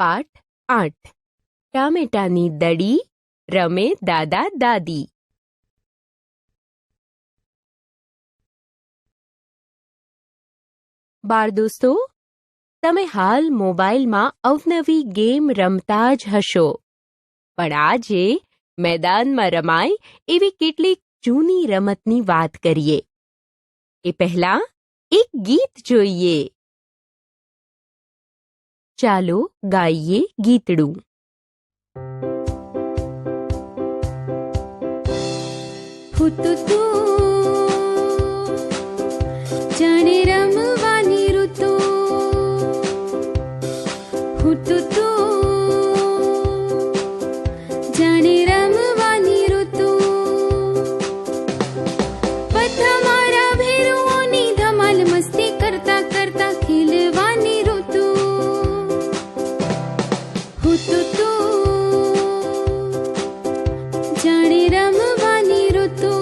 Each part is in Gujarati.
પાઠ 8 ટામેટાની દડી રમે દાદા દાદી. બાળ દોસ્તો, તમે હાલ મોબાઈલમાં અવનવી ગેમ રમતા જ હશો, પણ આજે મેદાનમાં રમાય એવી કેટલીક જૂની રમતની વાત કરીએ. એ પહેલા એક ગીત જોઈએ. ચાલો ગાઈએ ગીતડું. હુતુતુ જાણે રમવાની ઋતુ, હુતુતુ જાણે રમવાની ઋતુ. બધા મારા ભેરુઓની ધમાલ મસ્તી કરતા કરતા ખેલવાની ઋતુ, હુતુતુ જાણે રમવાની ઋતુ.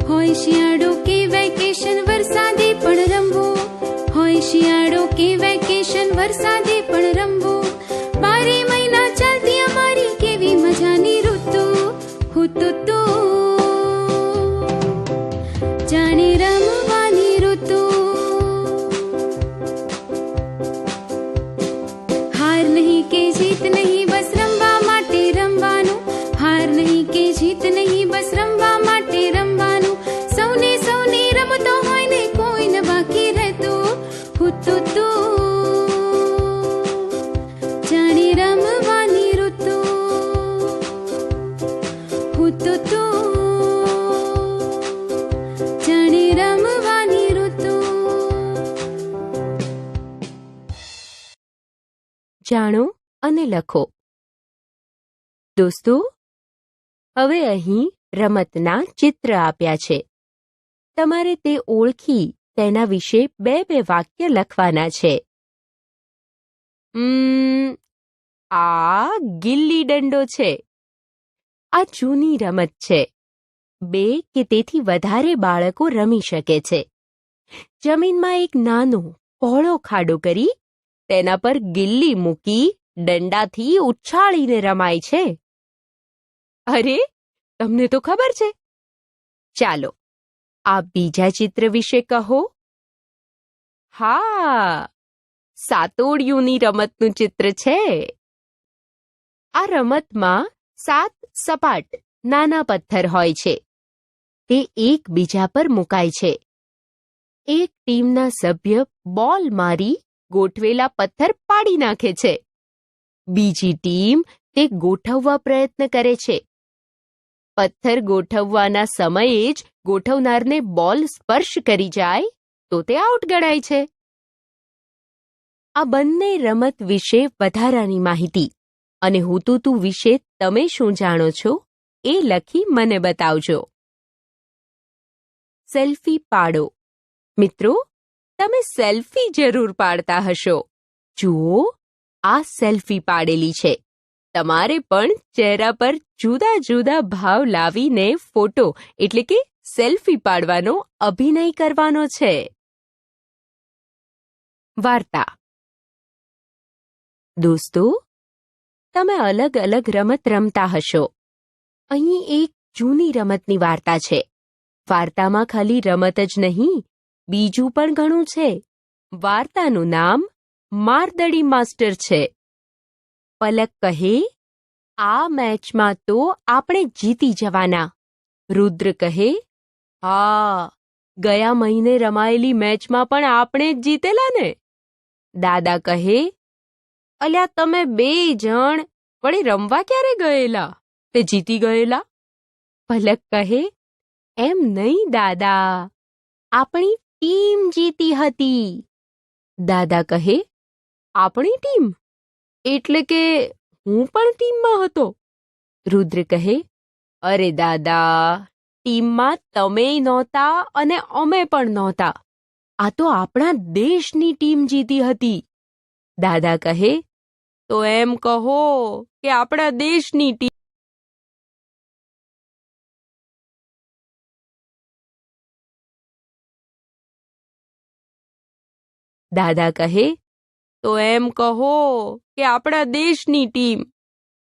હોય શિયાળો કે વેકેશન વરસાદે પણ રમવું, હોય શિયાળો કે વેકેશન વરસાદે પણ રમવું. 12 મહિના ચાલતી અમારી કેવી મજાની ઋતુ, હુતુતુ જાણે રમવાની ઋતુ. હાર નહીં કે જીત નહીં, બસ રમવા માટે રમવાનું. હાર નહીં કે જીત નહીં, બસ રમવા માટે રમવાનું. સૌને સૌને રમતો હોય ને કોઈ ન બાકી રહેતું, હુતુતુ જાણે રમવાની ઋતુ, હુતુતુ જાણે રમવાની ઋતુ. જાણો અને લખો. દોસ્તો, હવે અહીં રમતના ચિત્ર આપ્યા છે. તમારે તે ઓળખી તેના વિશે બે વાક્ય લખવાના છે. આ ગિલ્લી દંડો છે. આ જૂની રમત છે. 2 કે તેથી વધારે બાળકો રમી શકે છે. જમીનમાં એક નાનો પહોળો ખાડો કરી તેના પર ગિલ્લી મૂકી દંડાથી ઉછાળીને રમાય છે. અરે, તમને તો ખબર છે. ચાલો આ બીજા ચિત્ર વિશે કહો. હા, સાતોડિયુંની રમતનું ચિત્ર છે. આ રમતમાં 7 સપાટ નાના પથ્થર હોય છે. તે એકબીજા પર મુકાય છે. એક ટીમના સભ્ય બોલ મારી ગોઠવેલા પથ્થર પાડી નાખે છે. બીજી ટીમ તે ગોઠવવા પ્રયત્ન કરે છે. પથ્થર ગોઠવવાના સમયે જ ગોઠવનારને બોલ સ્પર્શ કરી જાય તો તે આઉટ ગણાય છે. આ બંને રમત વિશે વધારાની માહિતી અને હુતુતુ વિશે તમે શું જાણો છો એ લખી મને બતાવજો. સેલ્ફી પાડો. મિત્રો, તમે સેલ્ફી જરૂર પાડતા હશો. જુઓ, આ સેલ્ફી પાડેલી છે. તમારે પણ ચહેરા પર જુદા જુદા ભાવ લાવીને ફોટો એટલે કે સેલ્ફી પાડવાનો અભિનય કરવાનો છે. વાર્તા. દોસ્તો, તમે અલગ અલગ રમત રમતા હશો. અહીં એક જૂની રમતની વાર્તા છે. વાર્તામાં ખાલી રમત જ નહીં, બીજું પણ ઘણું છે. વાર્તાનું નામ મારદડી માસ્ટર છે. પલક કહે, આ મેચમાં તો આપણે જીતી જવાના. રુદ્ર કહે, હા, ગયા મહિને રમાયેલી મેચમાં પણ આપણે જ જીતેલા ને. દાદા કહે, અલ્યા તમે 2 જણ વળી રમવા ક્યારે ગયેલા? તે જીતી ગયેલા. પલક કહે, એમ નહીં દાદા, આપણી ટીમ જીતી હતી. દાદા કહે, આપણી ટીમ? એટલે કે હું પણ ટીમમાં હતો. રુદ્ર કહે, અરે દાદા, ટીમમાં તમેય નહોતા અને અમે પણ નહોતા. આ તો આપણા દેશની ટીમ જીતી હતી. દાદા કહે, તો એમ કહો કે આપણા દેશની ટીમ દાદા કહે, તો એમ કહો કે આપણા દેશની ટીમ.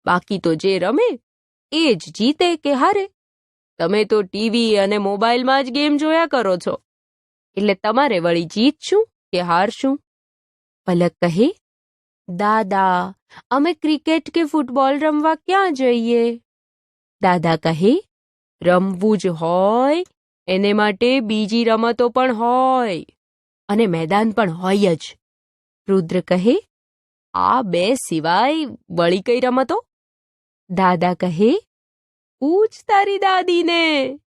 બાકી તો જે રમે એ જ જીતે કે હારે. તમે તો ટીવી અને મોબાઈલમાં જ ગેમ જોયા કરો છો, એટલે તમારે વળી જીતશું કે હારશું? પલક કહે, દાદા, અમે ક્રિકેટ કે ફૂટબોલ રમવા ક્યાં જઈએ? દાદા કહે, રમવું જ હોય એને માટે બીજી રમતો પણ હોય અને મેદાન પણ હોય જ. રુદ્ર કહે, આ બે સિવાય વળી કઈ રમતો? દાદા કહે, પૂછ તારી દાદીને,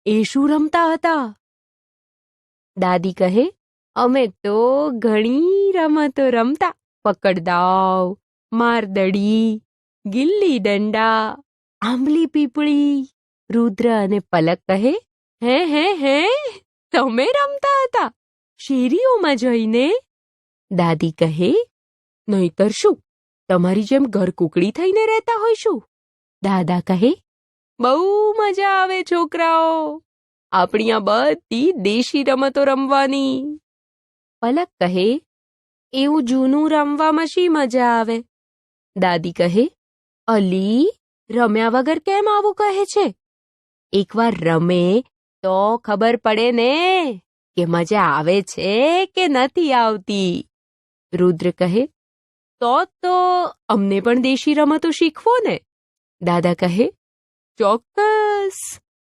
એ શું રમતા હતા? દાદી કહે, અમે તો ઘણી રમતો રમતા. પકડદાવ, મારદડી, ગિલ્લી દંડા, આંબલી પીપળી. રુદ્ર અને પલક કહે, હે તમે રમતા હતા શેરીઓમાં જઈને? દાદી કહે, નહીતર શું, તમારી જેમ ઘરકુકડી થઈને રહેતા હોઈશું? દાદા કહે, બહુ મજા આવે છોકરાઓ, આપણી આ બધી દેશી રમતો રમવાની. પલક કહે, એવું જૂનું રમવામાં શી મજા આવે? દાદી કહે, અલી, રમ્યા વગર કેમ આવું કહે છે? એકવાર રમે તો ખબર પડે ને કે મજા આવે છે કે નથી આવતી. રુદ્ર કહે, તો અમને પણ દેશી રમતો શીખવો ને? દાદા કહે, ચોક્કસ.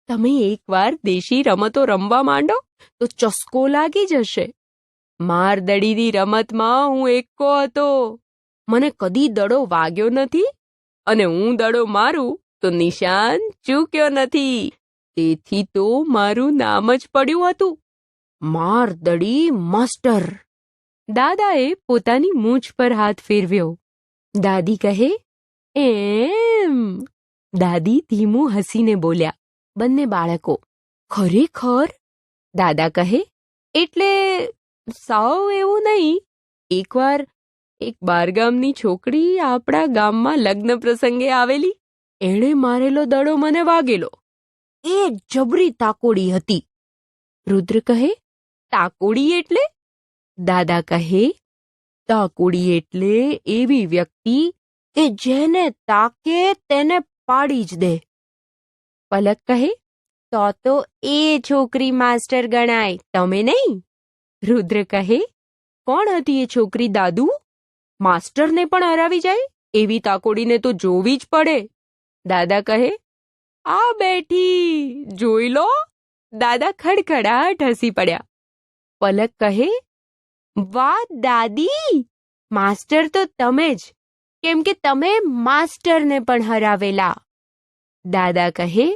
તમે એકવાર દેશી રમતો રમવા માંડો તો ચસ્કો લાગી જશે. મારદડીની રમતમાં હું એકો હતો. મને કદી દડો વાગ્યો નથી અને હું દડો મારું તો નિશાન ચૂક્યો નથી. તેથી તો મારું નામ જ પડ્યું હતું, મારદડી માસ્ટર. દાદાએ પોતાની મૂછ પર હાથ ફેરવ્યો. દાદી કહે, એમ? દાદી ધીમું હસીને બોલ્યા. બંને બાળકો, ખરેખર? દાદા કહે, એટલે સાવ એવું નહીં. એકવાર એક બારગામની છોકરી આપણા ગામમાં લગ્ન પ્રસંગે આવેલી. એણે મારેલો દડો મને વાગેલો. એ જબરી તાકોડી હતી. રુદ્ર કહે, તાકોડી એટલે? દાદા કહે, તાકોડી એટલે એવી વ્યક્તિ કે જેને તાકે તેને પાડી જ દે. પલક કહે, તો એ છોકરી માસ્ટર ગણાય, તમે નહીં? રુદ્ર કહે, કોણ હતી એ છોકરી દાદુ? માસ્ટરને પણ હરાવી જાય એવી તાકોડીને તો જોવી જ પડે. દાદા કહે, આ બેઠી, જોઈ લો. દાદા ખડખડાટ હસી પડ્યા. પલક કહે, વાહ દાદી, માસ્ટર તો તમે જ, કેમ કે તમે માસ્ટરને પણ હરાવેલા. દાદા કહે,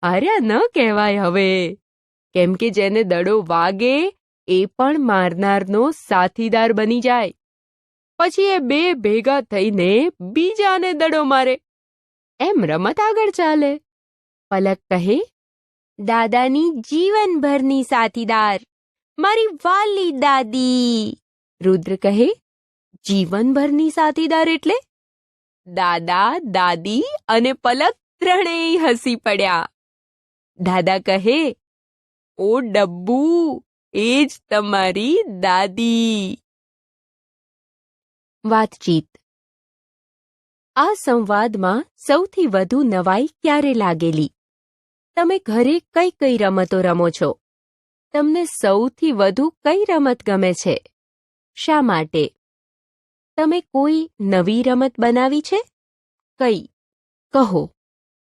અરે ન કહેવાય હવે, કેમ કે જેને દડો વાગે એ પણ મારનારનો સાથીદાર બની જાય. પછી એ બે ભેગા થઈને બીજાને દડો મારે. એમ રમત આગળ ચાલે. પલક કહે, દાદાની જીવનભરની સાથીદાર, મારી વાલી દાદી. રુદ્ર કહે, જીવનભરની સાથીદાર એટલે? દાદા, દાદી અને પલક ત્રણેય હસી પડ્યા. દાદા કહે, ઓ ડબ્બુ, એ જ તમારી દાદી. વાતચીત. આ સંવાદમાં સૌથી વધુ નવાઈ ક્યારે લાગેલી? તમે ઘરે કઈ કઈ રમતો રમો છો? તમને સૌથી વધુ કઈ રમત ગમે છે? શા માટે? તમે કોઈ નવી રમત બનાવી છે? કઈ? કહો.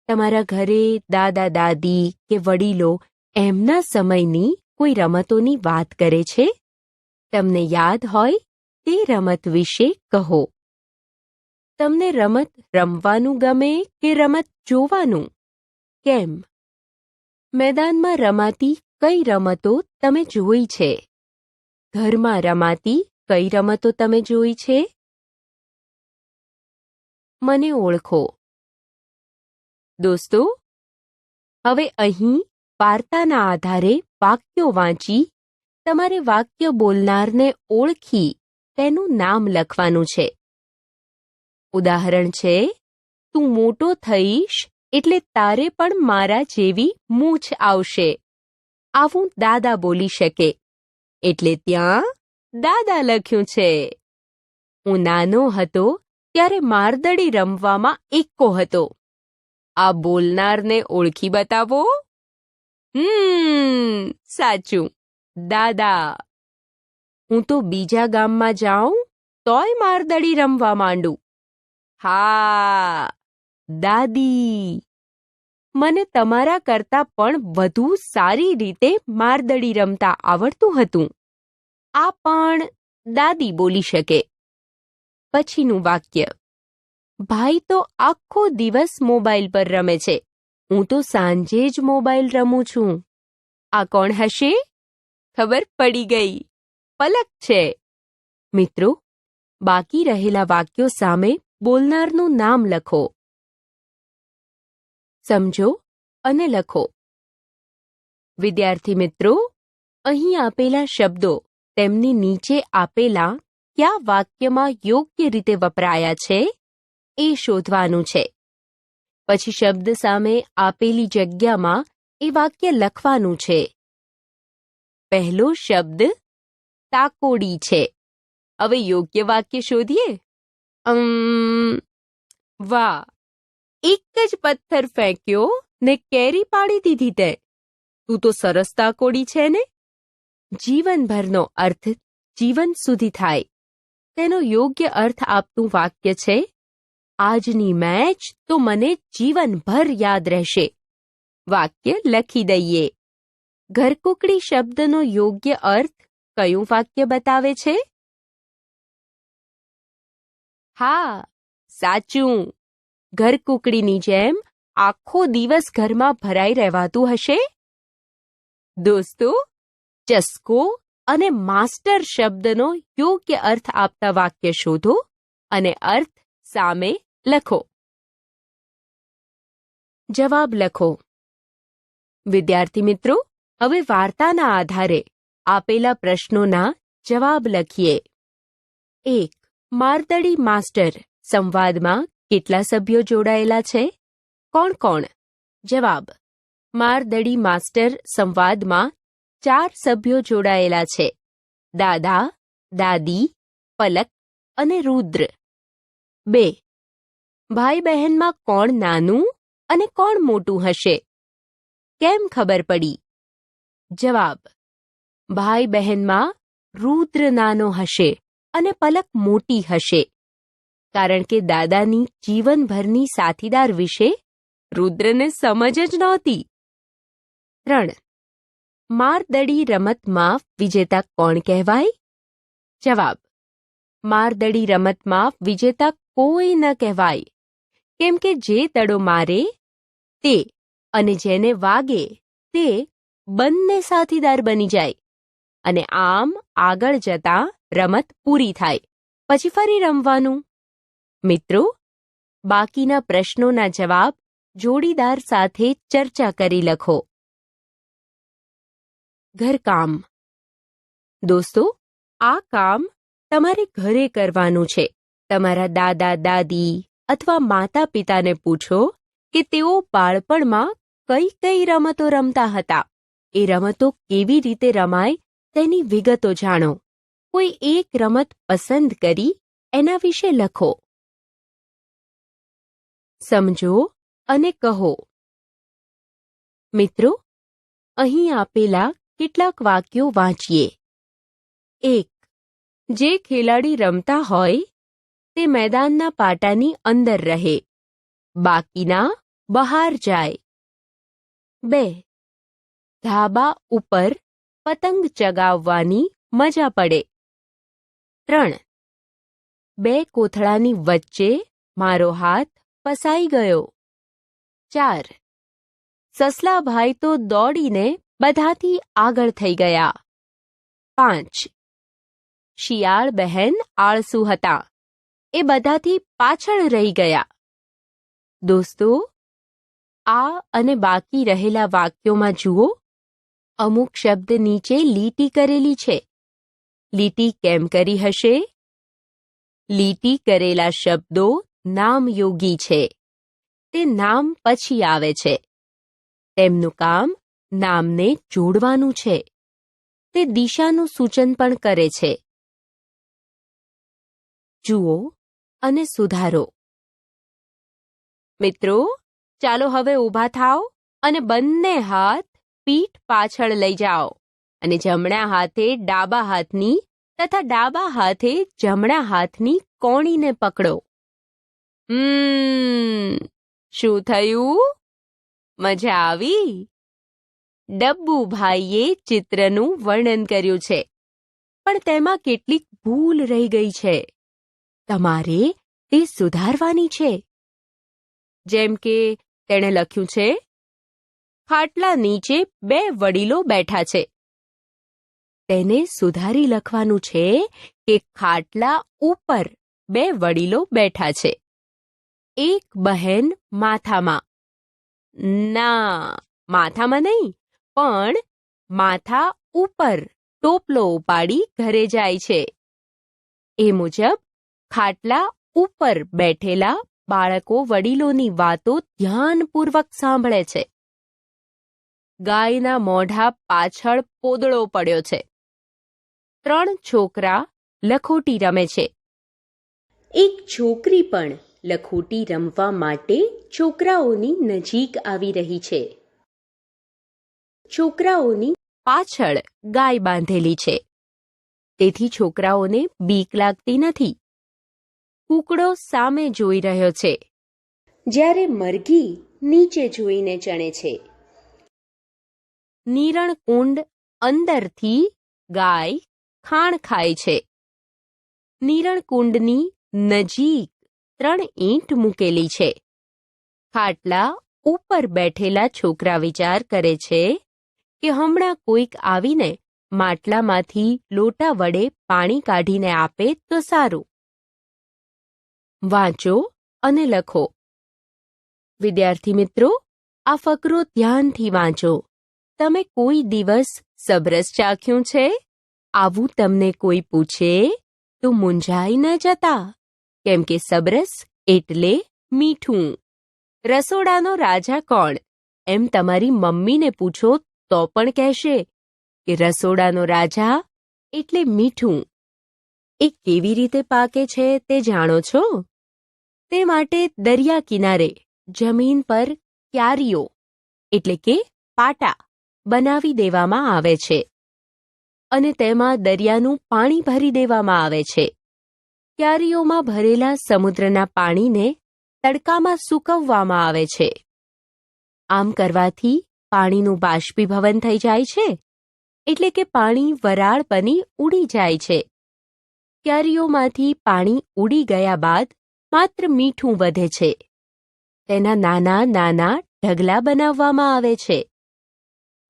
તમારા ઘરે દાદા દાદી કે વડીલો એમના સમયની કોઈ રમતોની વાત કરે છે? તમને યાદ હોય તે રમત વિશે કહો. તમને રમત રમવાનું ગમે કે રમત જોવાનું? કેમ? મેદાનમાં રમાતી કઈ રમતો તમે જોઈ છે? ઘરમાં રમાતી કઈ રમતો તમે જોઈ છે? મને ઓળખો. દોસ્તો, હવે અહીં વાર્તાના આધારે વાક્યો વાંચી તમારે વાક્ય બોલનારને ઓળખી તેનું નામ લખવાનું છે. ઉદાહરણ છે, તું મોટો થઈશ એટલે તારે પણ મારા જેવી મૂછ આવશે. આવું દાદા બોલી શકે, એટલે ત્યાં દાદા લખ્યું છે. હું નાનો હતો ત્યારે મારદડી રમવામાં એક્કો હતો. આ બોલનારને ઓળખી બતાવો. સાચું, દાદા. હું તો બીજા ગામમાં જાઉં તોય મારદડી રમવા માંડું. હા, દાદી. મને તમારા કરતાં પણ વધુ સારી રીતે મારદડી રમતા આવડતું હતું. આ પણ દાદી બોલી શકે. પછીનું વાક્ય. ભાઈ તો આખો દિવસ મોબાઈલ પર રમે છે. હું તો સાંજે જ મોબાઈલ રમું છું. આ કોણ હશે? ખબર પડી ગઈ. પલક છે. મિત્રો, બાકી રહેલા વાક્યો સામે બોલનારનું નામ લખો. સમજો અને લખો. વિદ્યાર્થી મિત્રો, અહીં આપેલા શબ્દો તેમની નીચે આપેલા કયા વાક્યમાં યોગ્ય રીતે વપરાયા છે એ શોધવાનું છે. પછી શબ્દ સામે આપેલી જગ્યામાં એ વાક્ય લખવાનું છે. પહેલો શબ્દ તાકોડી છે. હવે યોગ્ય વાક્ય શોધીએ. વાહ, એક જ પથ્થર ફેંક્યો ને કેરી પાડી દીધી તે. તું તો સરસ તાકોડી છે ને. જીવનભરનો અર્થ જીવન સુધી થાય તેનો યોગ્ય અર્થ આપતું વાક્ય છે. આજની મેચ તો મને જીવનભર યાદ રહેશે. વાક્ય લખી દઈએ. ઘરકુકડી શબ્દનો યોગ્ય અર્થ કયું વાક્ય બતાવે છે? હા, સાચું. ઘરકુકડીની જેમ આખો દિવસ ઘરમાં ભરાઈ રહેવાતું હશે. દોસ્તો, ચસ્કો અને માસ્ટર શબ્દનો યોગ્ય અર્થ આપતા વાક્ય શોધો અને અર્થ સામે લખો. જવાબ લખો. વિદ્યાર્થી મિત્રો, હવે વાર્તાના આધારે આપેલા પ્રશ્નોના જવાબ લખીએ. 1. મારદડી માસ્ટર સંવાદમાં કેટલા સભ્યો જોડાયેલા છે? કોણ કોણ? જવાબ. મારદડી માસ્ટર સંવાદમાં 4 સભ્યો જોડાયેલા છે. દાદા, દાદી, પલક અને રુદ્ર. 2. ભાઈ બહેનમાં કોણ નાનું અને કોણ મોટું હશે? કેમ ખબર પડી? જવાબ. ભાઈ બહેનમાં રુદ્ર નાનો હશે અને પલક મોટી હશે, કારણ કે દાદાની જીવનભરની સાથીદાર વિશે રુદ્રને સમજ જ નહોતી. 3. મારદડી રમતમાં વિજેતા કોણ કહેવાય? જવાબ. મારદડી રમતમાં વિજેતા કોઈ ન કહેવાય, કેમ કે જે દડો મારે તે અને જેને વાગે તે બંને સાથીદાર બની જાય અને આમ આગળ જતા રમત પૂરી થાય. પછી ફરી રમવાનું. મિત્રો, બાકીના પ્રશ્નોના જવાબ જોડીદાર સાથે ચર્ચા કરી લખો. ઘરકામ. દોસ્તો, આ કામ તમારે ઘરે કરવાનું છે. તમારા દાદા દાદી અથવા માતા પિતાને પૂછો કે તેઓ બાળપણમાં કઈ કઈ રમતો રમતા હતા. એ રમતો કેવી રીતે રમાય તેની વિગતો જાણો. કોઈ એક રમત પસંદ કરી એના વિશે લખો. સમજો અને કહો. મિત્રો, અહીં આપેલા કેટલાક વાક્યો વાંચીએ. 1. જે ખેલાડી રમતા હોય તે મેદાનના પાટાની અંદર રહે, બાકીના બહાર જાય. 2. ધાબા ઉપર પતંગ ચગાવવાની મજા પડે. 3. 2 કોથળાની વચ્ચે મારો હાથ ફસાઈ ગયો. 4. સસલાભાઈ તો દોડીને બધાથી આગળ થઈ ગયા. 5. શિયાળ બહેન આળસુ હતા, એ બધાથી પાછળ રહી ગયા. દોસ્તો, આ અને બાકી રહેલા વાક્યોમાં જુઓ, અમુક શબ્દ નીચે લીટી કરેલી છે. લીટી કેમ કરી હશે? લીટી કરેલા શબ્દો નામયોગી છે. તે નામ પછી આવે છે. તેમનું કામ નામને જોડવાનું છે. તે દિશાનું સૂચન પણ કરે છે. જુઓ અને સુધારો. મિત્રો, ચાલો હવે ઊભા થાઓ અને બંને હાથ પીઠ પાછળ લઈ જાઓ અને જમણા હાથે ડાબા હાથની તથા ડાબા હાથે જમણા હાથની કોણીને પકડો. શું થયું? મજા આવી? ડબ્બુભાઈએ ચિત્રનું વર્ણન કર્યું છે, પણ તેમાં કેટલીક ભૂલ રહી ગઈ છે. તમારે તે સુધારવાની છે. જેમ કે તેણે લખ્યું છે, ખાટલા નીચે 2 વડીલો બેઠા છે. તેને સુધારી લખવાનું છે કે ખાટલા ઉપર 2 વડીલો બેઠા છે. એક બહેન માથામાં. ના, માથામાં નહીં, પણ માથા ઉપર ટોપલો ઉપાડી ઘરે જાય છે. એ મુજબ ખાટલા ઉપર બેઠેલા બાળકો વડીલોની વાતો ધ્યાનપૂર્વક સાંભળે છે. ગાયના મોઢા પાછળ પોદળો પડ્યો છે. 3 છોકરા લખોટી રમે છે. એક છોકરી પણ લખોટી રમવા માટે છોકરાઓની નજીક આવી રહી છે. છોકરાઓની પાછળ ગાય બાંધેલી છે, તેથી છોકરાઓને બીક લાગતી નથી. કૂકડો સામે જોઈ રહ્યો છે, જ્યારે મરઘી નીચે જોઈને ચણે છે. નીરણકુંડ અંદરથી ગાય ખાણ ખાય છે. નીરણકુંડની નજીક 3 ઈંટ મૂકેલી છે. ખાટલા ઉપર બેઠેલા છોકરા વિચાર કરે છે કે હમણાં કોઈક આવીને માટલામાંથી લોટા વડે પાણી કાઢીને આપે તો સારું. વાંચો અને લખો. વિદ્યાર્થી મિત્રો, આ ફકરો ધ્યાનથી વાંચો. તમે કોઈ દિવસ સબરસ ચાખ્યું છે? આવું તમને કોઈ પૂછે તો મૂંઝાઈ ન જતા, કેમ કે સબરસ એટલે મીઠું. રસોડાનો રાજા કોણ? એમ તમારી મમ્મીને પૂછો તો પણ કહેશે કે રસોડાનો રાજા એટલે મીઠું. એ કેવી રીતે પાકે છે તે જાણો છો? તે માટે દરિયા કિનારે જમીન પર ક્યારીઓ એટલે કે પાટા બનાવી દેવામાં આવે છે અને તેમાં દરિયાનું પાણી ભરી દેવામાં આવે છે. ક્યારીઓમાં ભરેલા સમુદ્રના પાણીને તડકામાં સૂકવવામાં આવે છે. આમ કરવાથી પાણીનું બાષ્પીભવન થઈ જાય છે, એટલે કે પાણી વરાળ બની ઉડી જાય છે. ક્યારીઓમાંથી પાણી ઉડી ગયા બાદ માત્ર મીઠું વધે છે. તેના નાના નાના ઢગલા બનાવવામાં આવે છે.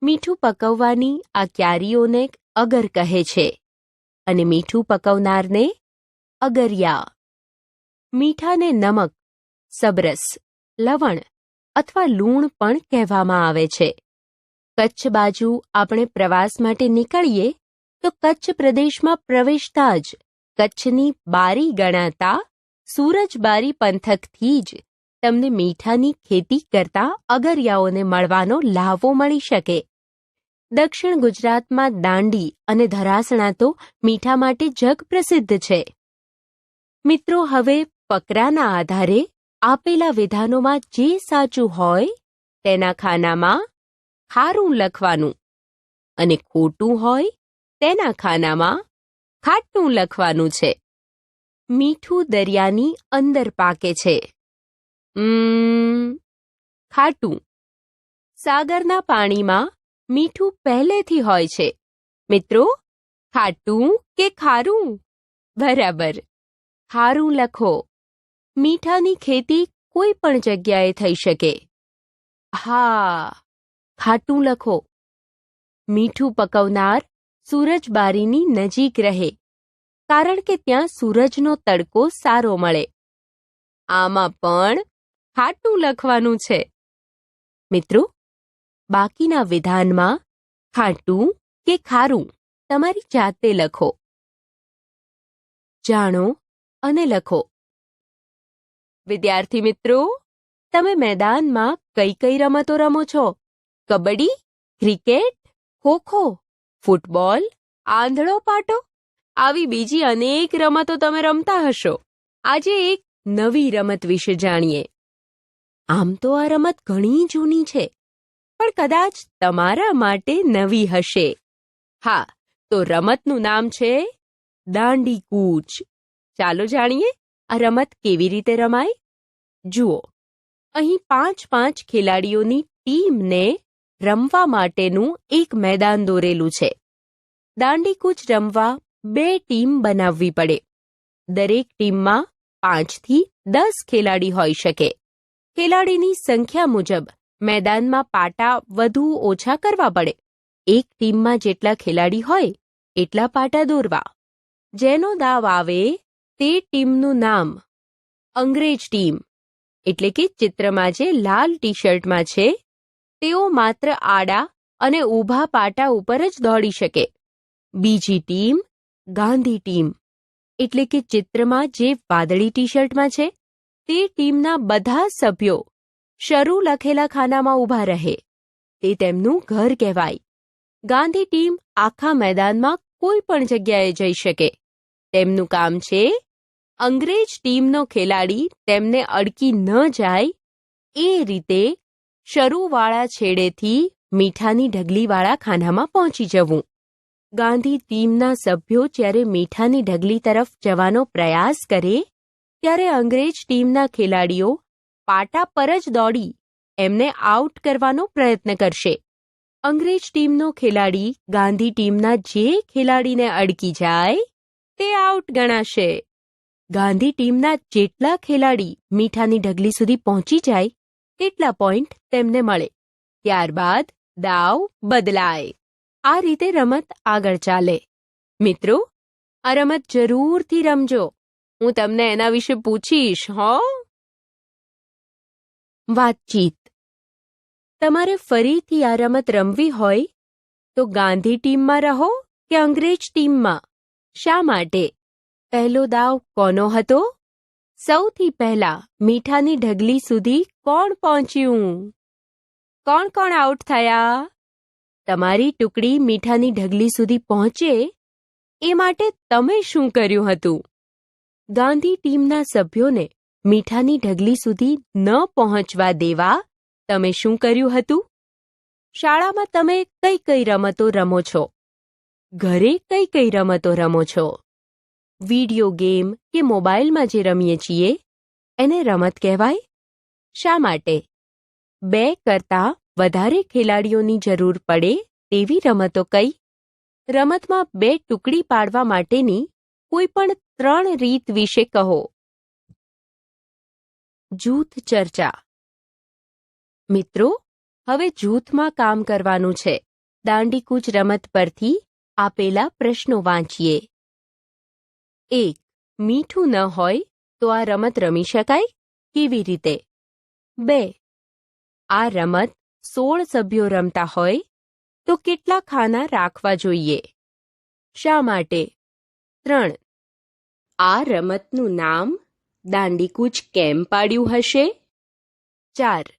મીઠું પકવવાની આ ક્યારીઓને અગર કહે છે અને મીઠું પકવનારને અગરિયા. મીઠાને નમક, સબરસ, લવણ અથવા લૂણ પણ કહેવામાં આવે છે. કચ્છ બાજુ આપણે પ્રવાસ માટે નીકળીએ તો કચ્છ પ્રદેશમાં પ્રવેશતા જ કચ્છની બારી ગણાતા સુરજબારી પંથકથી જ તમને મીઠાની ખેતી કરતા અગરિયાઓને મળવાનો લહાવો મળી શકે. દક્ષિણ ગુજરાતમાં દાંડી અને ધરાસણા તો મીઠા માટે જગ પ્રસિદ્ધ છે. મિત્રો, હવે ફકરાના આધારે આપેલા વિધાનોમાં જે સાચું હોય તેના ખાનામાં ખારું લખવાનું અને ખોટું હોય તેના ખાનામાં ખાટું લખવાનું છે. મીઠું દરિયાની અંદર પાકે છે. ખાટું. સાગરના પાણીમાં મીઠું પહેલેથી હોય છે. મિત્રો, ખાટું કે ખારું? બરાબર, ખારું લખો. મીઠાની ખેતી કોઈ પણ જગ્યાએ થઈ શકે. હા, ખાટું લખો. મીઠું પકવનાર સૂરજબારીની નજીક રહે, કારણ કે ત્યાં સૂરજનો તડકો સારો મળે. આમાં પણ ખાટું લખવાનું છે. મિત્રો, બાકીના વિધાનમાં ખાટું કે ખારું તમારી જાતે લખો. જાણો અને લખો. વિદ્યાર્થી મિત્રો, તમે મેદાનમાં કઈ કઈ રમતો રમો છો? કબડ્ડી, ક્રિકેટ, ખોખો, ફૂટબોલ, આંધળો પાટો, આવી બીજી અનેક રમતો તમે રમતા હશો. આજે એક નવી રમત વિશે જાણીએ. આમ તો આ રમત ઘણી જૂની છે, પણ કદાચ તમારા માટે નવી હશે. હા, તો રમતનું નામ છે દાંડી કૂચ. ચાલો જાણીએ આ રમત કેવી રીતે રમાય. જુઓ, અહીં 5 ખેલાડીઓની ટીમને રમવા માટેનું એક મેદાન દોરેલું છે. દાંડી કૂચ રમવા 2 ટીમ બનાવવી પડે. દરેક ટીમમાં 5 થી 10 ખેલાડી હોઈ શકે. ખેલાડીની સંખ્યા મુજબ મેદાનમાં પાટા વધુ ઓછા કરવા પડે. એક ટીમમાં જેટલા ખેલાડી હોય એટલા પાટા દોરવા. જેનો દાવ આવે તે ટીમનું નામ અંગ્રેજ ટીમ, એટલે કે ચિત્રમાં જે લાલ ટી શર્ટમાં છે તેઓ માત્ર આડા અને ઊભા પાટા ઉપર જ દોડી શકે. બીજી ટીમ ગાંધી ટીમ, એટલે કે ચિત્રમાં જે વાદળી ટી શર્ટમાં છે તે ટીમના બધા સભ્યો શરૂ લખેલા ખાનામાં ઊભા રહે. તે તેમનું ઘર કહેવાય. ગાંધી ટીમ આખા મેદાનમાં કોઈ પણ જગ્યાએ જઈ શકે. તેમનું કામ છે અંગ્રેજ ટીમનો ખેલાડી તેમને અડકી ન જાય એ રીતે શરૂવાળા છેડેથી મીઠાની ઢગલીવાળા ખાનામાં પહોંચી જવું. ગાંધી ટીમના સભ્યો જ્યારે મીઠાની ઢગલી તરફ જવાનો પ્રયાસ કરે ત્યારે અંગ્રેજ ટીમના ખેલાડીઓ પાટા પર જ દોડી એમને આઉટ કરવાનો પ્રયત્ન કરશે. અંગ્રેજ ટીમનો ખેલાડી ગાંધી ટીમના જે ખેલાડીને અડકી જાય તે આઉટ ગણાશે. ગાંધી ટીમના જેટલા ખેલાડી મીઠાની ઢગલી સુધી પહોંચી જાય તેટલા પોઈન્ટ તેમને મળે. ત્યારબાદ દાવ બદલાય. આ રીતે રમત આગળ ચાલે. મિત્રો, આ રમત જરૂરથી રમજો. હું તમને એના વિશે પૂછીશ હો. વાતચીત. તમારે ફરીથી આ રમત રમવી હોય તો ગાંધી ટીમમાં રહો કે અંગ્રેજ ટીમમાં? શા માટે? પહેલો દાવ કોનો હતો? સૌથી પહેલા મીઠાની ઢગલી સુધી કોણ પહોંચ્યું? કોણ કોણ આઉટ થયા? તમારી ટુકડી મીઠાની ઢગલી સુધી પહોંચે એ માટે તમે શું કર્યું હતું? ગાંધી ટીમના સભ્યોને મીઠાની ઢગલી સુધી ન પહોંચવા દેવા તમે શું કર્યું હતું? શાળામાં તમે કઈ કઈ રમતો રમો છો? ઘરે કઈ કઈ રમતો રમો છો? વિડિયો ગેમ કે મોબાઈલમાં જે રમીએ છીએ એને રમત કહેવાય? શા માટે? 2 કરતાં વધારે ખેલાડીઓની જરૂર પડે તેવી રમતો કઈ? રમતમાં 2 ટુકડી પાડવા માટેની કોઈ પણ 3 રીત વિશે કહો. જૂથ ચર્ચા. મિત્રો, હવે જૂથમાં કામ કરવાનું છે. દાંડીકૂચ રમત પરથી આપેલા પ્રશ્નો વાંચીએ. 1. મીઠું ન હોય તો આ રમત રમી શકાય? કેવી રીતે? 2. આ રમત 16 સભ્યો રમતા હોય તો કેટલા ખાના રાખવા જોઈએ? શા માટે? 3. આ રમતનું નામ દાંડીકૂચ કેમ પાડ્યું હશે? 4.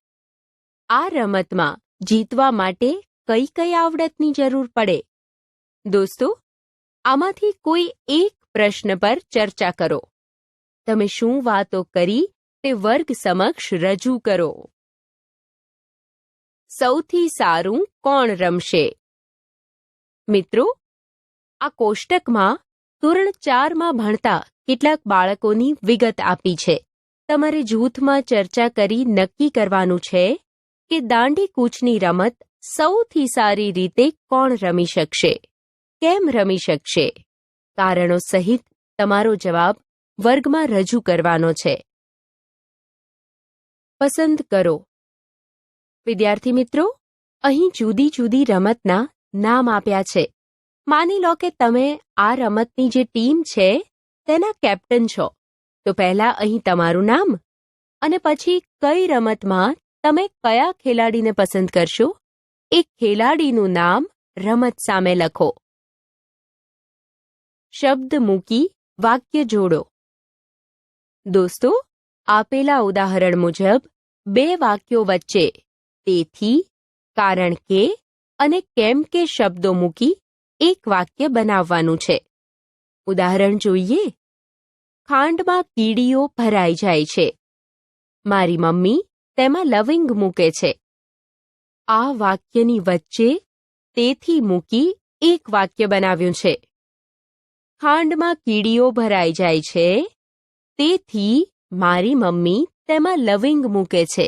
આ રમતમાં જીતવા માટે કઈ કઈ આવડતની જરૂર પડે? દોસ્તો, આમાંથી કોઈ એક પ્રશ્ન પર ચર્ચા કરો. તમે શું વાતો કરી તે વર્ગ સમક્ષ રજૂ કરો. સૌથી સારું કોણ રમશે? મિત્રો, આ કોષ્ટકમાં ધોરણ 4માં ભણતા કેટલાક બાળકોની વિગત આપી છે. તમારે જૂથમાં ચર્ચા કરી નક્કી કરવાનું છે કે દાંડીકૂચની રમત સૌથી સારી રીતે કોણ રમી શકશે, કેમ રમી શકશે. કારણો સહિત તમારો જવાબ વર્ગમાં રજૂ કરવાનો છે. પસંદ કરો. વિદ્યાર્થી મિત્રો, અહીં જુદી જુદી રમતના નામ આપ્યા છે. માની લો કે તમે આ રમતની જે ટીમ છે તેના કેપ્ટન છો. તો પહેલા અહીં તમારું નામ અને પછી કઈ રમતમાં તમે કયા ખેલાડીને પસંદ કરશો એ ખેલાડીનું નામ રમત સામે લખો. શબ્દ મૂકી વાક્ય જોડો. દોસ્તો, આપેલા ઉદાહરણ મુજબ 2 વાક્યો વચ્ચે તેથી, કારણ કે અને કેમ કે શબ્દો મૂકી એક વાક્ય બનાવવાનું છે. ઉદાહરણ જોઈએ. ખાંડમાં કીડીઓ ભરાઈ જાય છે. મારી મમ્મી તેમાં લવિંગ મૂકે છે. આ વાક્યની વચ્ચે તેથી મૂકી એક વાક્ય બનાવ્યું છે. ખાંડમાં કીડીઓ ભરાઈ જાય છે, તેથી મારી મમ્મી તેમાં લવિંગ મૂકે છે.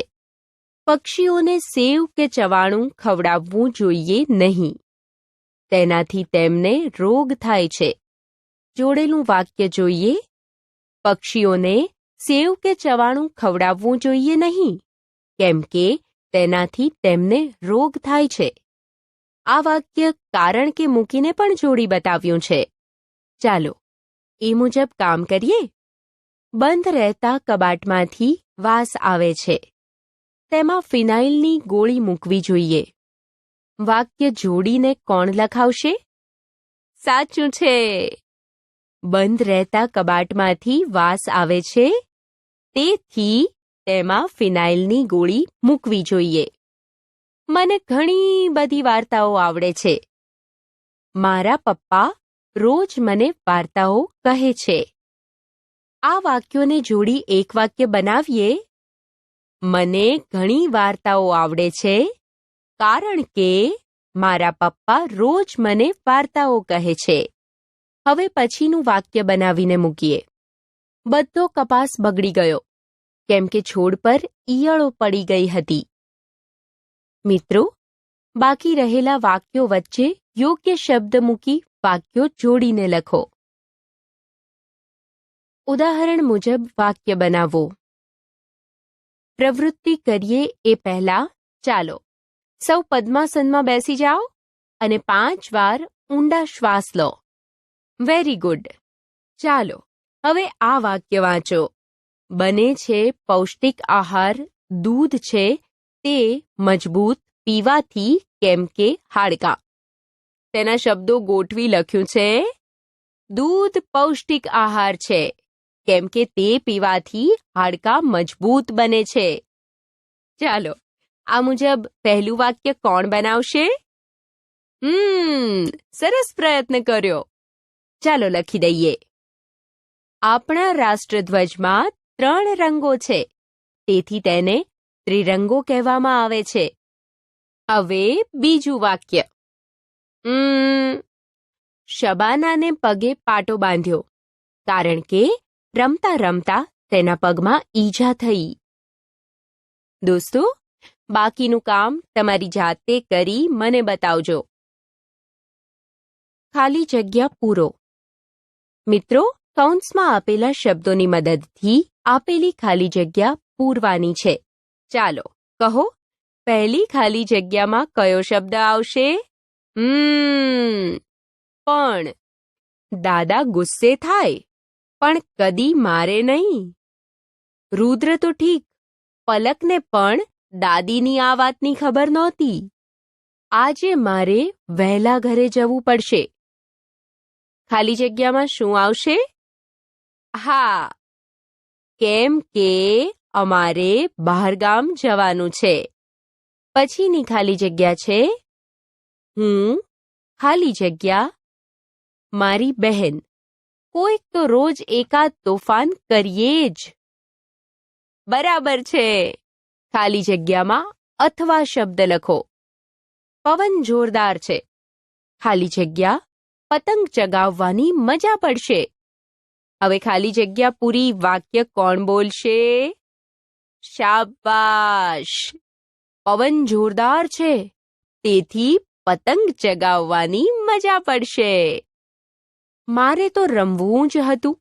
પક્ષીઓને સેવ કે ચવાણું ખવડાવવું જોઈએ નહીં. તેનાથી તેમને રોગ થાય છે. જોડેલું વાક્ય જોઈએ. પક્ષીઓને સેવ કે ચવાણું ખવડાવવું જોઈએ નહીં, કેમ કે તેનાથી તેમને રોગ થાય છે. આ વાક્ય કારણ કે મૂકીને પણ જોડી બતાવ્યું છે. ચાલો એ મુજબ કામ કરીએ. બંધ રહેતા કબાટમાંથી વાસ આવે છે. તેમાં ફિનાઇલની ગોળી મૂકવી જોઈએ. વાક્ય જોડીને કોણ લખાવશે? સાચું છે. બંધ રહેતા કબાટમાંથી વાસ આવે છે, તેથી તેમાં ફિનાઇલની ગોળી મૂકવી જોઈએ. મને ઘણી બધી વાર્તાઓ આવડે છે. મારા પપ્પા રોજ મને વાર્તાઓ કહે છે. આ વાક્યોને જોડી એક વાક્ય બનાવીએ. મને ઘણી વાર્તાઓ આવડે છે, કારણ કે મારા પપ્પા રોજ મને વાર્તાઓ કહે છે. હવે પછીનું વાક્ય બનાવીને મૂકીએ. બધો કપાસ બગડી ગયો, કેમ કે છોડ પર ઈયળો પડી ગઈ હતી. મિત્રો, બાકી રહેલા વાક્યો વચ્ચે યોગ્ય શબ્દ મૂકી વાક્યો જોડીને લખો. ઉદાહરણ મુજબ વાક્ય બનાવો. પ્રવૃત્તિ કરીએ એ પહેલા ચાલો સૌ પદ્માસનમાં બેસી જાઓ અને 5 વાર ઊંડા શ્વાસ લો. Very good. ચાલો હવે આ વાક્ય વાંચો. બને છે પૌષ્ટિક આહાર, દૂધ છે તે મજબૂત પીવાથી, કેમ કે હાડકાં. તેના શબ્દો ગોઠવી લખ્યું છે. દૂધ પૌષ્ટિક આહાર છે, કેમ કે તે પીવાથી હાડકાં મજબૂત બને છે. ચાલો આ મુજબ પહેલું વાક્ય કોણ બનાવશે? સરસ પ્રયત્ન કર્યો. ચાલો લખી દઈએ. આપણા રાષ્ટ્રધ્વજમાં 3 રંગો છે, તેથી તેને ત્રિરંગો કહેવામાં આવે છે. હવે બીજું વાક્ય. શબાનાને પગે પાટો બાંધ્યો, કારણ કે રમતા રમતા તેના પગમાં ઈજા થઈ. દોસ્તો, બાકીનું કામ તમારી જાતે કરી મને બતાવજો. ખાલી જગ્યા પૂરો. મિત્રો, કૌંસમાં આપેલા શબ્દોની મદદથી આપેલી ખાલી જગ્યા પૂરવાની છે. ચાલો કહો, પહેલી ખાલી જગ્યામાં કયો શબ્દ આવશે? પણ. દાદા ગુસ્સે થાય, પણ કદી મારે નહીં. રુદ્ર તો ઠીક, પલકને પણ દાદીની આ વાતની ખબર નહોતી. આજે મારે વહેલા ઘરે જવું પડશે. ખાલી જગ્યામાં શું આવશે? હા, કેમ કે અમારે બહારગામ જવાનું છે. પછીની ખાલી જગ્યા છે. હું ખાલી જગ્યા મારી બહેન. કોઈક તો રોજ એકાદ તોફાન કરીએ જ. બરાબર છે. ખાલી જગ્યામાં અથવા શબ્દ લખો. પવન જોરદાર છે. ખાલી જગ્યા પતંગ ચગાવવાની મજા પડશે. હવે ખાલી જગ્યા પૂરી વાક્ય કોણ બોલશે? શાબાશ. પવન જોરદાર છે, તેથી પતંગ ચગાવવાની મજા પડશે. મારે તો રમવું જ હતું.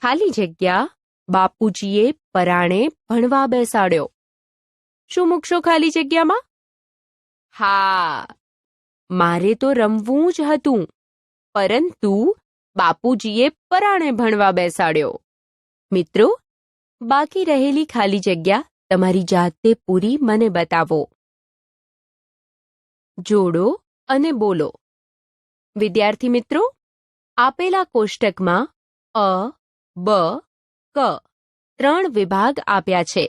ખાલી જગ્યા બાપુજીએ પરાણે ભણવા બેસાડ્યો. શું મૂકશો ખાલી જગ્યામાં? હા, મારે તો રમવું જ હતું, પરંતુ બાપુજીએ પરાણે ભણવા બેસાડ્યો. મિત્રો, બાકી રહેલી ખાલી જગ્યા તમારી જાતે પૂરી મને બતાવો. જોડો અને બોલો. વિદ્યાર્થી મિત્રો, આપેલા કોષ્ટકમાં અ, બ, ક 3 વિભાગ આપ્યા છે.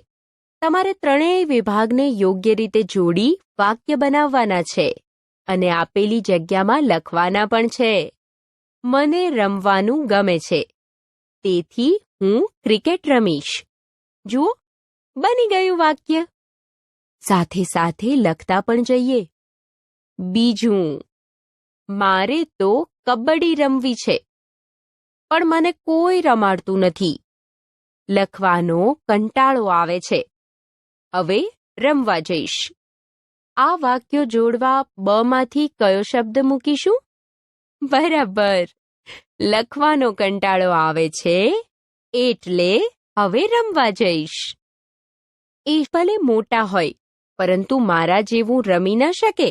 તમારે ત્રણેય વિભાગને યોગ્ય રીતે જોડી વાક્ય બનાવવાના છે અને આપેલી જગ્યામાં લખવાના પણ છે. મને રમવાનું ગમે છે. તેથી હું ક્રિકેટ રમીશ. જુઓ, બની ગયું વાક્ય. સાથે સાથે લખતા પણ જઈએ. બીજું, મારે તો કબડ્ડી રમવી છે, પણ મને કોઈ રમાડતું નથી. લખવાનો કંટાળો આવે છે. હવે રમવા જઈશ. આ વાક્યો જોડવા બ માંથી કયો શબ્દ મૂકીશું? બરાબર, લખવાનો કંટાળો આવે છે એટલે હવે રમવા જઈશ. એ ભલે મોટા હોય, પરંતુ મારા જેવું રમી ન શકે.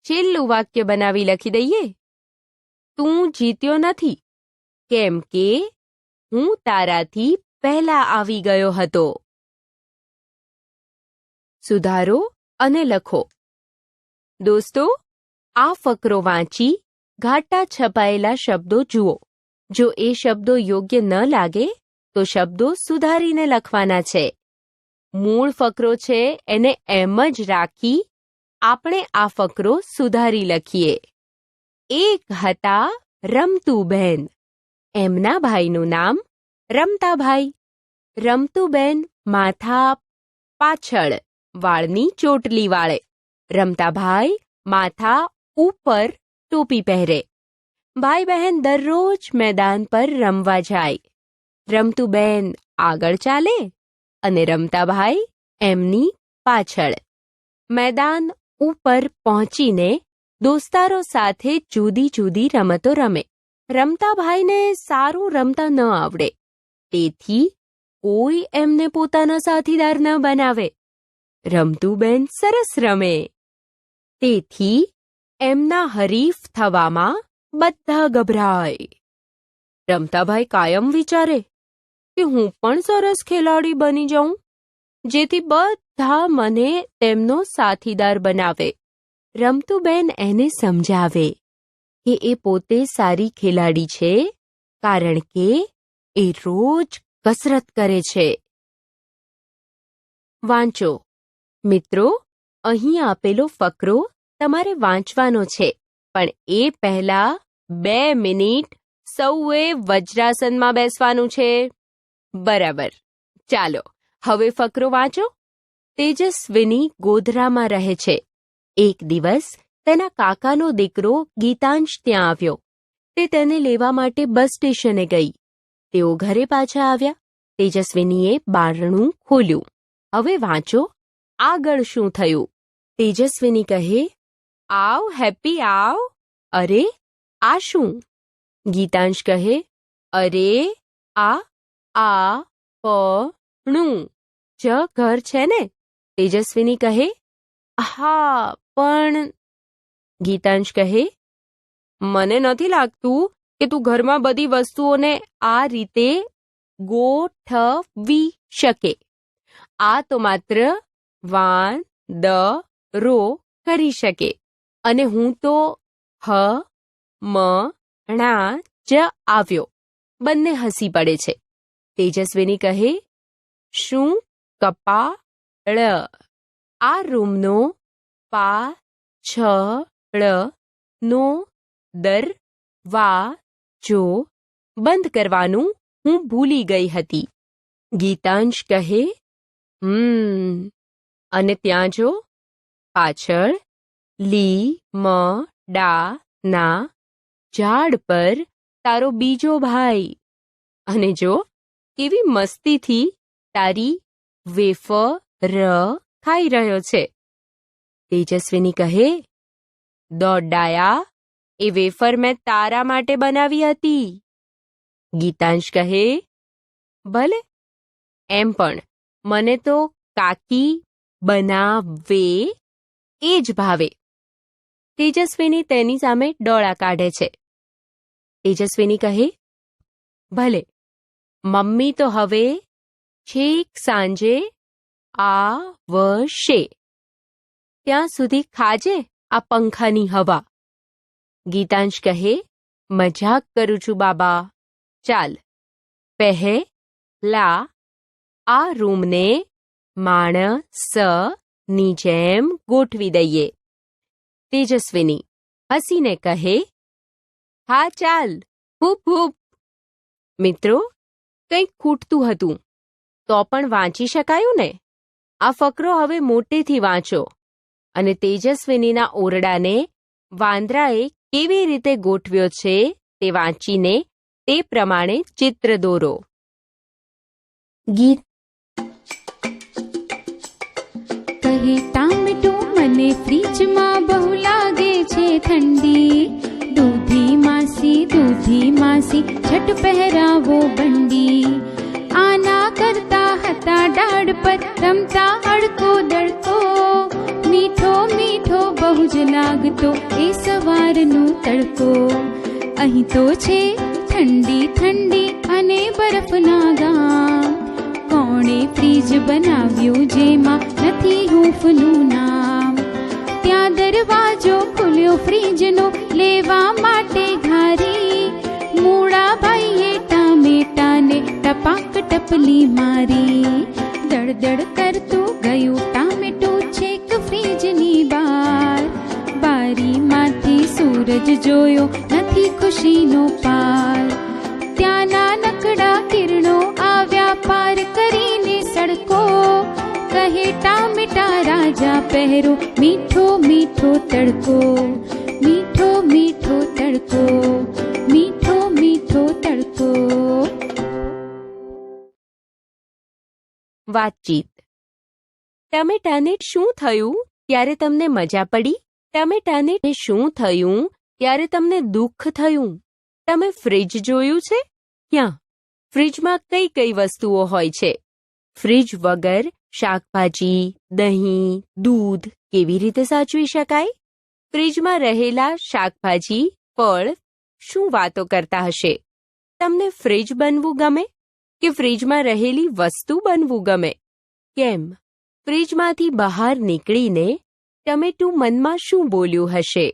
છેલ્લું વાક્ય બનાવી લખી દઈએ. તું જીત્યો નથી, કેમ કે હું તારાથી પહેલા આવી ગયો હતો. સુધારો અને લખો. દોસ્તો, આ ફકરો વાંચી ઘાટા છપાયેલા શબ્દો જુઓ. જો એ શબ્દો યોગ્ય ન લાગે તો શબ્દો સુધારીને લખવાના છે. મૂળ ફકરો છે એને એમ જ રાખી આપણે આ ફકરો સુધારી લખીએ. એક હતા રમતુબેન. એમના ભાઈનું નામ રમતાભાઈ. રમતુબેન માથા પાછળ વાળની ચોટલી વાળે. રમતાભાઈ માથા ઉપર ટોપી પહેરે. ભાઈ બહેન દરરોજ મેદાન પર રમવા જાય. રમતુબેન આગળ ચાલે અને રમતાભાઈ એમની પાછળ. મેદાન ઉપર પહોંચીને દોસ્તારો સાથે જુદી જુદી રમતો રમે. રમતાભાઈને સારું રમતા ન આવડે, તેથી કોઈ એમને પોતાનો સાથીદાર ન બનાવે. રમતુબેન સરસ રમે, તેથી એમના હરીફ થવામાં બધા ગભરાય. રમતાભાઈ કાયમ વિચારે કે હું પણ સરસ ખેલાડી બની જાઉં, જેથી બધા મને તેમનો સાથીદાર બનાવે. રમતુબેન એને સમજાવે કે એ પોતે સારી ખેલાડી છે કારણ કે એ રોજ કસરત કરે છે. વાંચો. મિત્રો, અહીં આપેલો ફકરો તમારે વાંચવાનો છે, પણ એ પહેલા 2 મિનિટ સૌએ વજ્રાસનમાં બેસવાનું છે. બરાબર. ચાલો, હવે ફકરો વાંચો. તેજસ્વિની ગોધરામાં રહે છે. એક દિવસ તેના કાકાનો દીકરો ગીતાંશ ત્યાં આવ્યો. તે તેને લેવા માટે બસ સ્ટેશને ગઈ. તેઓ ઘરે પાછા આવ્યા. તેજસ્વિનીએ બારણું ખોલ્યું. હવે વાંચો, આગળ શું થયું? તેજસ્વિની કહે, આવ હેપી આવ. અરે, આ શું? ગીતાંશ કહે, અરે, આ પણું જ ઘર છે ને? તેજસ્વિની કહે, હા, પણ... ગીતાંશ કહે, મને નથી લાગતું કે તું ઘરમાં બધી વસ્તુઓને આ રીતે ગોઠવી શકે. આ તો માત્ર વાંદરો કરી શકે, અને હું તો હમણાં જ આવ્યો. બંને હસી પડે છે. તેજસ્વિની કહે, શું કપાળ? આ રૂમનો પાછળનો દરવાજો બંધ કરવાનું હું ભૂલી ગઈ હતી. ગીતાંશ કહે, અને ત્યાં જો, પાછળ લીમડાના ઝાડ પર તારો બીજો ભાઈ, અને જો કેવી મસ્તીથી તારી વેફર ખાઈ રહ્યો છે. તેજસ્વિની કહે, દોડાયા, એ વેફર મેં તારા માટે બનાવી હતી. ગીતાંશ કહે, ભલે, એમ પણ મને તો કાકી બનાવે એ જ ભાવે. તેજસ્વિની તેની સામે ડોળા કાઢે છે. તેજસ્વિની કહે, ભલે, મમ્મી તો હવે છેક સાંજે આવશે. ત્યાં સુધી ખાજે આ પંખાની હવા. ગીતાંશ કહે, મજાક કરું છું બાબા. ચાલ, પહેલા આ રૂમને માણસની જેમ ગોઠવી દઈએ. તેજસ્વિની હસીને કહે, હા ચાલ, હૂપ હૂપ. મિત્રો, કંઈક ખૂટતું હતું તો પણ વાંચી શકાયું ને? આ ફકરો હવે મોટેથી વાંચો અને તેજસ્વિનીના ઓરડાને વાંદરાએ કેવી રીતે ગોઠવ્યો છે તે વાંચીને તે પ્રમાણે ચિત્ર દોરો. ગીત. કહે ટામેટું મને ફ્રીજમાં બહુ લાગે છે ઠંડી. દૂધી માસી છટ પહેરાવો બંડી. આના કરતા હતા ડાળ પર રમતા અડકો દડકો. મીઠો મીઠો બહુ જ લાગતો એ સવારનો તડકો. અહીં તો છે ઠંડી ઠંડી અને બરફના ગામ. કોણે ફ્રીજ બનાવ્યું જેમાં નથી હૂંફનું નામ. ત્યાં દરવાજો ખુલ્યો ફ્રીજનો લેવા માટે ઘારી. મૂળાભાઈએ ટામેટાને ટપાક ટપલી મારી. દળદળ કરતું ગયું ટામેટું છેક ફ્રીજની બહાર. બારીમાંથી સૂરજ જોયો નથી ખુશીનો પાર. ત્યાંના નકડા કિરણો આવ્યા પાર કરીને સડકો. કહે ટામેટા રાજા પહેરો મીઠો મીઠો તડકો. મીઠો મીઠો તડકો, મીઠો મીઠો તડકો. વાતચીત. ટમેટાને શું થયું ત્યારે તમને મજા પડી? ટમેટાને શું થયું ત્યારે તમને દુઃખ થયું? તમે ફ્રીજ જોયું છે? ક્યાં? ફ્રીજમાં કઈ કઈ વસ્તુઓ હોય છે? ફ્રીજ વગર શાકભાજી, દહીં, દૂધ કેવી રીતે સાચવી શકાય? ફ્રીજમાં રહેલા શાકભાજી, ફળ શું વાતો કરતા હશે? તમને ફ્રીજ બનવું ગમે કે ફ્રીજમાં રહેલી વસ્તુ બનવું ગમે? કેમ? ફ્રીજમાંથી બહાર નીકળીને ટમેટું મનમાં શું બોલ્યું હશે?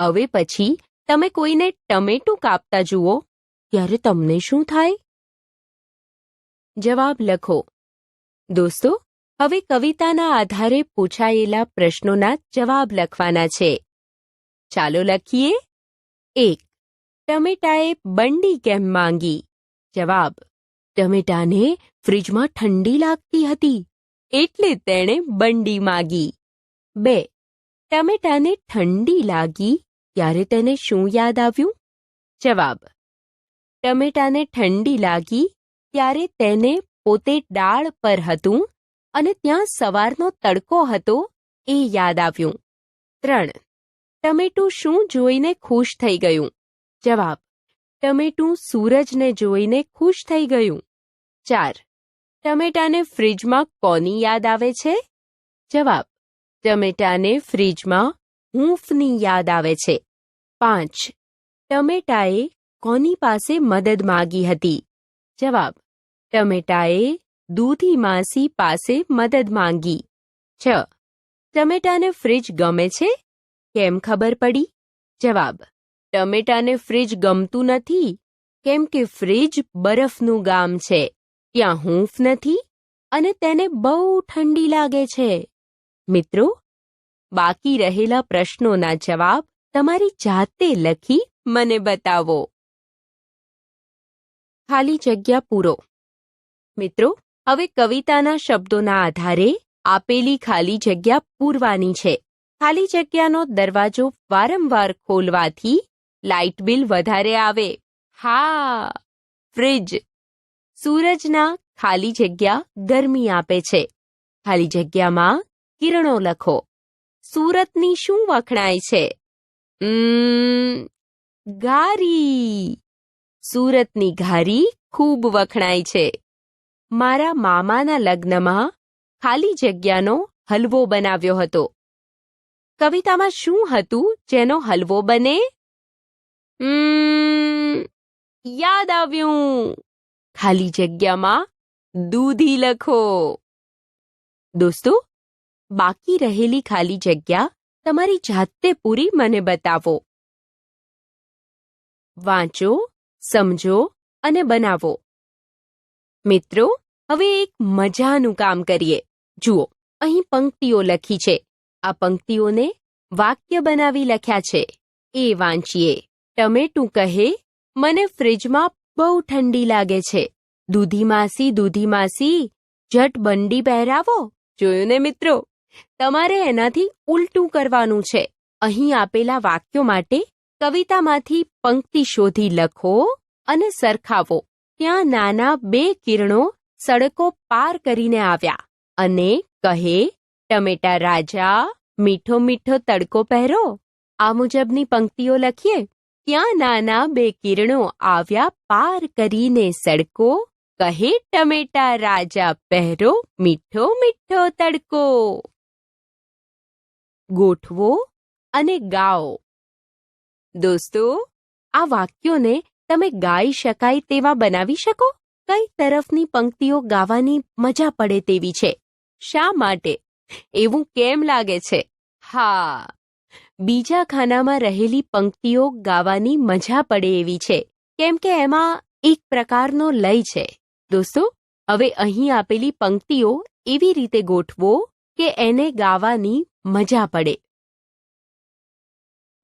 હવે પછી તમે કોઈને ટમેટું કાપતા જુઓ ત્યારે તમને શું થાય? જવાબ લખો. દોસ્તો, હવે કવિતાના આધારે પૂછાયેલા પ્રશ્નોના જવાબ લખવાના છે. ચાલો લખીએ. 1. ટમેટાએ બંડી કેમ માંગી? જવાબ: ટમેટાને ફ્રીજમાં ઠંડી લાગતી હતી એટલે તેણે બંડી માંગી. 2. ટમેટાને ઠંડી લાગી ત્યારે તેને શું યાદ આવ્યું? જવાબ: ટમેટાને ઠંડી લાગી ત્યારે તેને પોતે ડાળ પર હતું અને ત્યાં સવારનો તડકો હતો એ યાદ આવ્યું. 3. ટમેટું શું જોઈને ખુશ થઈ ગયું? જવાબ: ટમેટું સૂરજને જોઈને ખુશ થઈ ગયું. 4. ટમેટાને ફ્રીજમાં કોની યાદ આવે છે? જવાબ: ટમેટાને ફ્રીજમાં હૂંફની યાદ આવે છે. 5. ટમેટાએ કોની પાસે મદદ માંગી હતી? જવાબ: ટમેટાએ દૂધી માસી પાસે મદદ માંગી. 6. ટમેટાને ફ્રીજ ગમે છે? કેમ ખબર પડી? જવાબ: ટમેટાને ફ્રીજ ગમતું નથી કેમ કે ફ્રીજ બરફનું ગામ છે. ત્યાં હૂંફ નથી અને તેને બહુ ઠંડી લાગે છે. મિત્રો, બાકી રહેલા પ્રશ્નોના જવાબ તમારી જાતે લખી મને બતાવો. ખાલી જગ્યા પૂરો. મિત્રો, હવે કવિતાના શબ્દોના આધારે આપેલી ખાલી જગ્યા પૂરવાની છે. ખાલી જગ્યાનો દરવાજો વારંવાર ખોલવાથી લાઇટ બિલ વધારે આવે. હા, ફ્રીજ. સૂરજના ખાલી જગ્યા ગરમી આપે છે. ખાલી જગ્યામાં કિરણો લખો. સુરતની શું વખણાય છે? ઘારી. સુરતની ઘારી ખૂબ વખણાય છે. મારા મામાના લગ્નમાં ખાલી જગ્યાનો હલવો બનાવ્યો હતો. કવિતામાં શું હતું જેનો હલવો બને? યાદ આવ્યું. ખાલી જગ્યામાં દૂધી લખો. દોસ્તો, બાકી રહેલી ખાલી જગ્યા તમારી જાતે પૂરી મને બતાવો. વાંચો, સમજો અને બનાવો. મિત્રો, હવે એક મજાનું કામ કરીએ. જુઓ, અહીં પંક્તિઓ લખી છે. આ પંક્તિઓને વાક્ય બનાવી લખ્યા છે. એ વાંચીએ. ટમેટું કહે, મને ફ્રીજમાં બહુ ઠંડી લાગે છે. દૂધી માસી ઝટ બંડી પહેરાવો. જોયું ને મિત્રો, તમારે એનાથી ઉલટું કરવાનું છે. અહીં આપેલા વાક્યો માટે કવિતામાંથી પંક્તિ શોધી લખો અને સરખાવો. ત્યાં નાના 2 કિરણો સડકો પાર કરીને આવ્યા અને કહે, ટમેટા રાજા મીઠો મીઠો તડકો પહેરો. આ મુજબની પંક્તિઓ લખીએ. ત્યાં નાના 2 કિરણો આવ્યા પાર કરીને સડકો, કહે ટમેટા રાજા પહેરો મીઠો મીઠો તડકો. ગોઠવો અને ગાઓ. દોસ્તો, આ વાક્યોને તમે ગાઈ શકાય તેવા બનાવી શકો? કઈ તરફની પંક્તિઓ ગાવાની મજા પડે તેવી છે? શા માટે? એવું કેમ લાગે છે? હા, બીજા ખાનામાં રહેલી પંક્તિઓ ગાવાની મજા પડે એવી છે, કેમ કે એમાં એક પ્રકારનો લય છે. દોસ્તો, હવે અહીં આપેલી પંક્તિઓ એવી રીતે ગોઠવો કે એને ગાવાની મજા પડે.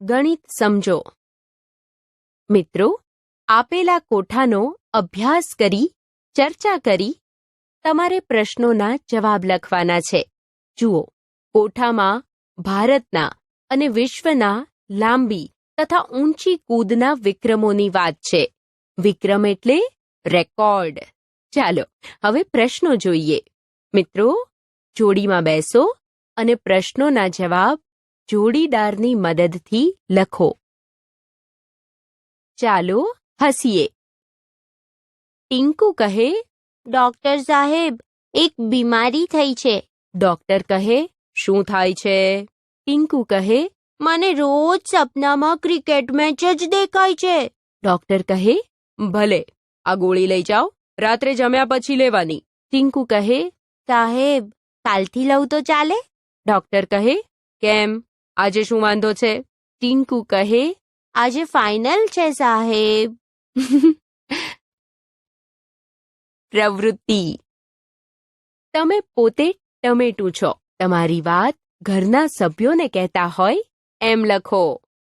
ગણિત સમજો. મિત્રો, આપેલા કોઠાનો અભ્યાસ કરી, ચર્ચા કરી, તમારે પ્રશ્નોના જવાબ લખવાના છે. જુઓ, કોઠામાં ભારતના અને વિશ્વના લાંબી તથા ઊંચી કૂદના વિક્રમોની વાત છે. વિક્રમ એટલે રેકોર્ડ. ચાલો હવે પ્રશ્નો જોઈએ. મિત્રો, જોડીમાં બેસો અને પ્રશ્નોના જવાબ જોડીદારની મદદથી લખો. ચાલો હસીએ. ટીંકુ કહે, ડોક્ટર સાહેબ, એક બીમારી થઈ છે. ડોક્ટર કહે, શું થાય છે? ટીંકુ કહે, મને રોજ સપનામાં ક્રિકેટ મેચ જ દેખાય છે. ડોક્ટર કહે, ભલે, આ ગોળી લઈ જાઓ, રાત્રે જમ્યા પછી લેવાની. ટીંકુ કહે, સાહેબ, કાલથી લઉં તો ચાલે? ડોક્ટર કહે, કેમ, આજે શું વાંધો છે? ટીંકુ કહે, આજે ફાઇનલ છે સાહેબ. પ્રવૃત્તિ. તમે પોતે ટમેટું છો. તમારી વાત ઘરના સભ્યોને કહેતા હોય એમ લખો.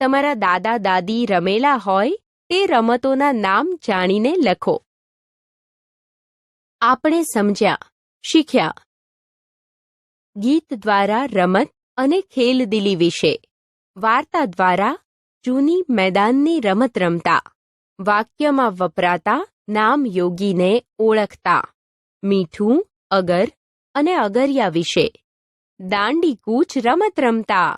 તમારા દાદા દાદી રમેલા હોય તે રમતોના નામ જાણીને લખો. આપણે સમજ્યા, શીખ્યા. ગીત દ્વારા રમત અને ખેલદિલી વિશે. વાર્તા દ્વારા જૂની મેદાનની રમત રમતા. વાક્યમાં વપરાતા નામ યોગીને ઓળખતા. મીઠું, અગર અને અગરિયા વિશે. દાંડી કૂચ રમત રમતા.